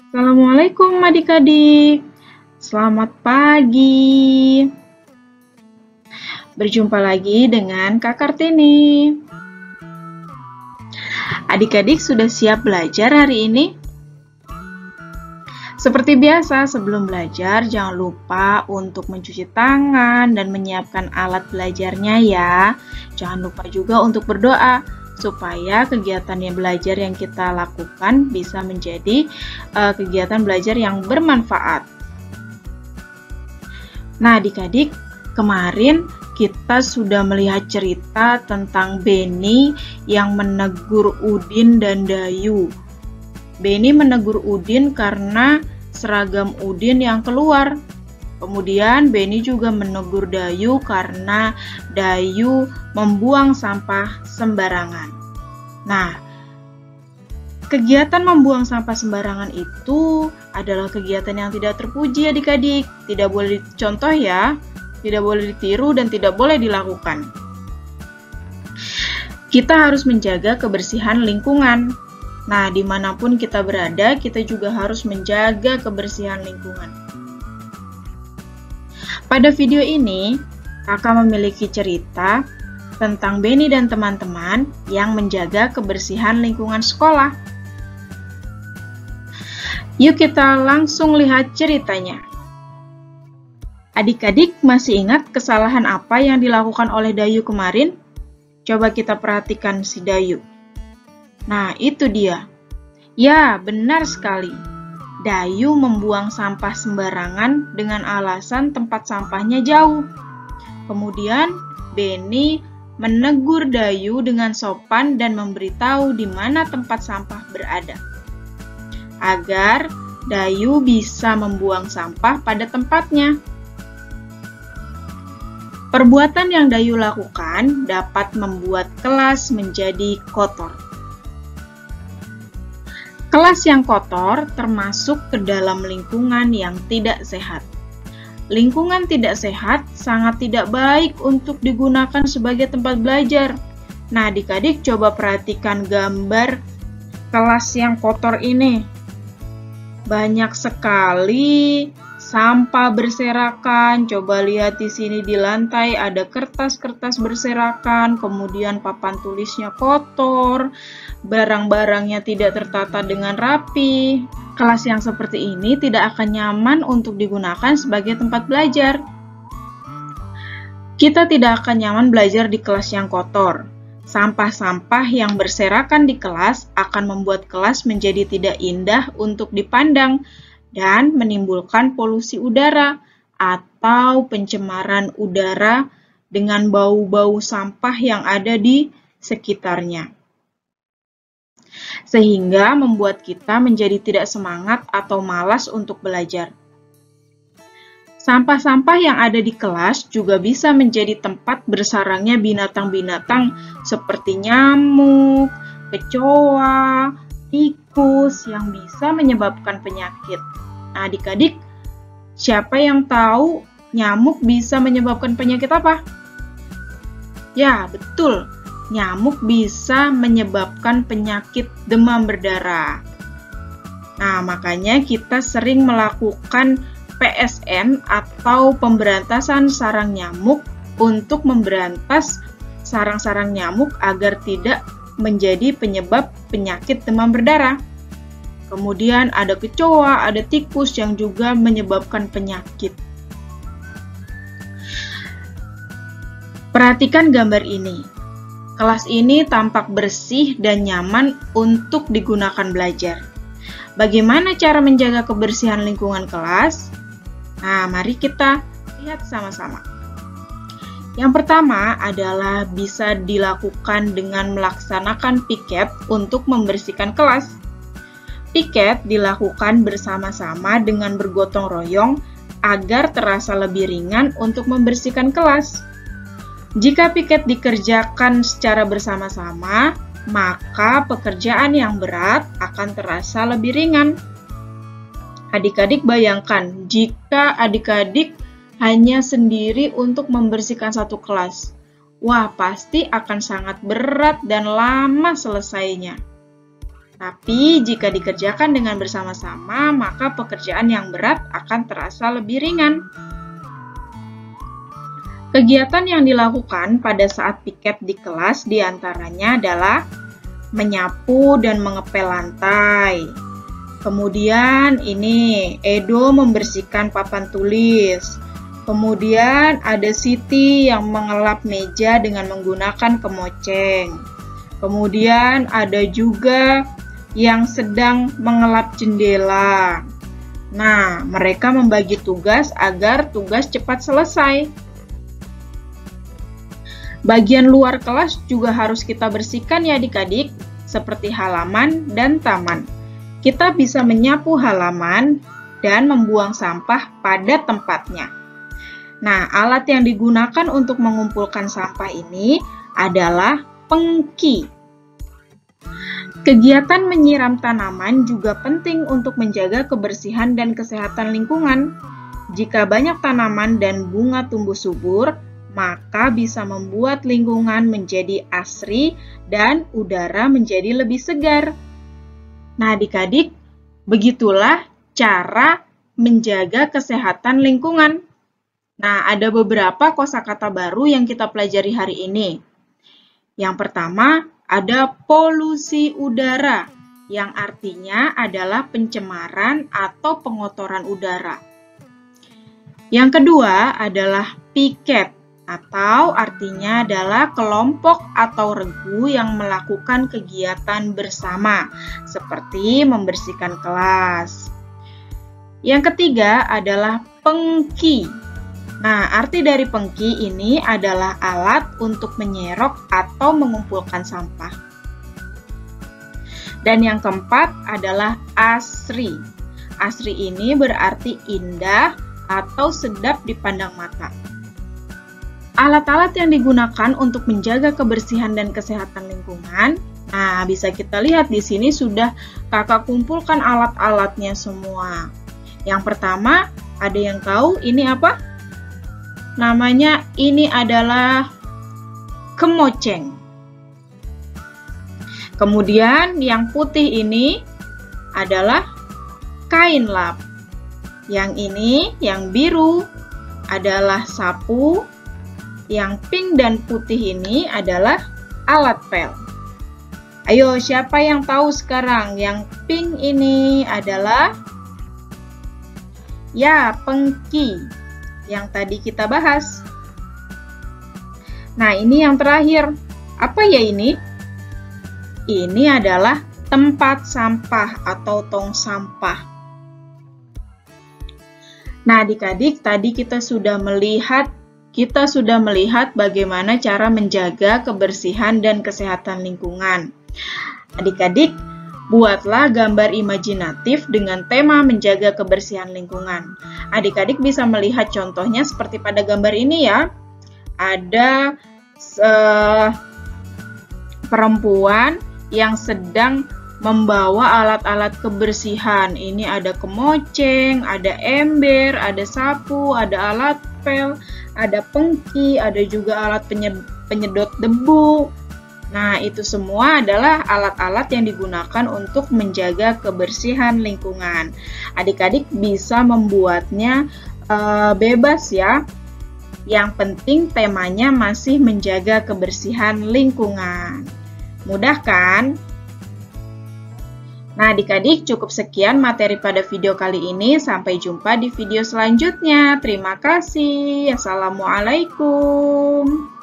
Assalamualaikum adik-adik, selamat pagi. Berjumpa lagi dengan Kak Kartini. Adik-adik sudah siap belajar hari ini? Seperti biasa, sebelum belajar jangan lupa untuk mencuci tangan dan menyiapkan alat belajarnya ya. Jangan lupa juga untuk berdoa, supaya kegiatan yang belajar yang kita lakukan bisa menjadi kegiatan belajar yang bermanfaat. Nah, adik-adik, kemarin kita sudah melihat cerita tentang Beni yang menegur Udin dan Dayu. Beni menegur Udin karena seragam Udin yang keluar. Kemudian Beni juga menegur Dayu karena Dayu membuang sampah sembarangan. Nah, kegiatan membuang sampah sembarangan itu adalah kegiatan yang tidak terpuji adik-adik. Tidak boleh dicontoh ya, tidak boleh ditiru dan tidak boleh dilakukan. Kita harus menjaga kebersihan lingkungan. Nah, dimanapun kita berada, kita juga harus menjaga kebersihan lingkungan. Pada video ini, kakak memiliki cerita tentang Beni dan teman-teman yang menjaga kebersihan lingkungan sekolah. Yuk kita langsung lihat ceritanya. Adik-adik masih ingat kesalahan apa yang dilakukan oleh Dayu kemarin? Coba kita perhatikan si Dayu. Nah, itu dia. Ya, benar sekali. Dayu membuang sampah sembarangan dengan alasan tempat sampahnya jauh. Kemudian, Beni menegur Dayu dengan sopan dan memberitahu di mana tempat sampah berada, agar Dayu bisa membuang sampah pada tempatnya. Perbuatan yang Dayu lakukan dapat membuat kelas menjadi kotor. Kelas yang kotor termasuk ke dalam lingkungan yang tidak sehat. Lingkungan tidak sehat sangat tidak baik untuk digunakan sebagai tempat belajar. Nah, adik-adik coba perhatikan gambar kelas yang kotor ini. Banyak sekali sampah berserakan. Coba lihat di sini di lantai ada kertas-kertas berserakan, kemudian papan tulisnya kotor, barang-barangnya tidak tertata dengan rapi. Kelas yang seperti ini tidak akan nyaman untuk digunakan sebagai tempat belajar. Kita tidak akan nyaman belajar di kelas yang kotor. Sampah-sampah yang berserakan di kelas akan membuat kelas menjadi tidak indah untuk dipandang dan menimbulkan polusi udara atau pencemaran udara dengan bau-bau sampah yang ada di sekitarnya, sehingga membuat kita menjadi tidak semangat atau malas untuk belajar. Sampah-sampah yang ada di kelas juga bisa menjadi tempat bersarangnya binatang-binatang seperti nyamuk, kecoa, tikus yang bisa menyebabkan penyakit. Nah, adik-adik, siapa yang tahu nyamuk bisa menyebabkan penyakit apa? Ya, betul. Nyamuk bisa menyebabkan penyakit demam berdarah. Nah, makanya kita sering melakukan PSN atau pemberantasan sarang nyamuk untuk memberantas sarang-sarang nyamuk agar tidak menjadi penyebab penyakit demam berdarah. Kemudian ada kecoa, ada tikus yang juga menyebabkan penyakit. Perhatikan gambar ini. Kelas ini tampak bersih dan nyaman untuk digunakan belajar. Bagaimana cara menjaga kebersihan lingkungan kelas? Nah, mari kita lihat sama-sama. Yang pertama adalah bisa dilakukan dengan melaksanakan piket untuk membersihkan kelas. Piket dilakukan bersama-sama dengan bergotong royong agar terasa lebih ringan untuk membersihkan kelas. Jika piket dikerjakan secara bersama-sama, maka pekerjaan yang berat akan terasa lebih ringan. Adik-adik bayangkan jika adik-adik hanya sendiri untuk membersihkan satu kelas. Wah, pasti akan sangat berat dan lama selesainya. Tapi jika dikerjakan dengan bersama-sama, maka pekerjaan yang berat akan terasa lebih ringan. Kegiatan yang dilakukan pada saat piket di kelas diantaranya adalah menyapu dan mengepel lantai. Kemudian ini Edo membersihkan papan tulis. Kemudian ada Siti yang mengelap meja dengan menggunakan kemoceng. Kemudian ada juga yang sedang mengelap jendela. Nah, mereka membagi tugas agar tugas cepat selesai. Bagian luar kelas juga harus kita bersihkan ya adik-adik, seperti halaman dan taman. Kita bisa menyapu halaman dan membuang sampah pada tempatnya. Nah, alat yang digunakan untuk mengumpulkan sampah ini adalah pengki. Kegiatan menyiram tanaman juga penting untuk menjaga kebersihan dan kesehatan lingkungan. Jika banyak tanaman dan bunga tumbuh subur, maka bisa membuat lingkungan menjadi asri dan udara menjadi lebih segar. Nah, adik-adik, begitulah cara menjaga kesehatan lingkungan. Nah, ada beberapa kosakata baru yang kita pelajari hari ini. Yang pertama, ada polusi udara, yang artinya adalah pencemaran atau pengotoran udara. Yang kedua adalah piket, atau artinya adalah kelompok atau regu yang melakukan kegiatan bersama, seperti membersihkan kelas. Yang ketiga adalah pengki. Nah, arti dari pengki ini adalah alat untuk menyerok atau mengumpulkan sampah. Dan yang keempat adalah asri. Asri ini berarti indah atau sedap dipandang mata. Alat-alat yang digunakan untuk menjaga kebersihan dan kesehatan lingkungan, nah bisa kita lihat di sini sudah kakak kumpulkan alat-alatnya semua. Yang pertama, ada yang tahu ini apa? Namanya ini adalah kemoceng. Kemudian yang putih ini adalah kain lap. Yang ini, yang biru adalah sapu. Yang pink dan putih ini adalah alat pel. Ayo, siapa yang tahu sekarang? Yang pink ini adalah ya, pengki yang tadi kita bahas. Nah, ini yang terakhir. Apa ya ini? Ini adalah tempat sampah atau tong sampah. Nah, adik-adik, tadi kita sudah melihat bagaimana cara menjaga kebersihan dan kesehatan lingkungan. Adik-adik, buatlah gambar imajinatif dengan tema menjaga kebersihan lingkungan. Adik-adik bisa melihat contohnya seperti pada gambar ini ya. Ada perempuan yang sedang membawa alat-alat kebersihan. Ini ada kemoceng, ada ember, ada sapu, ada alat pel, ada pengki, ada juga alat penyedot debu. Nah, itu semua adalah alat-alat yang digunakan untuk menjaga kebersihan lingkungan. Adik-adik bisa membuatnya bebas ya. Yang penting temanya masih menjaga kebersihan lingkungan. Mudah kan? Nah, adik-adik, cukup sekian materi pada video kali ini. Sampai jumpa di video selanjutnya. Terima kasih. Assalamualaikum.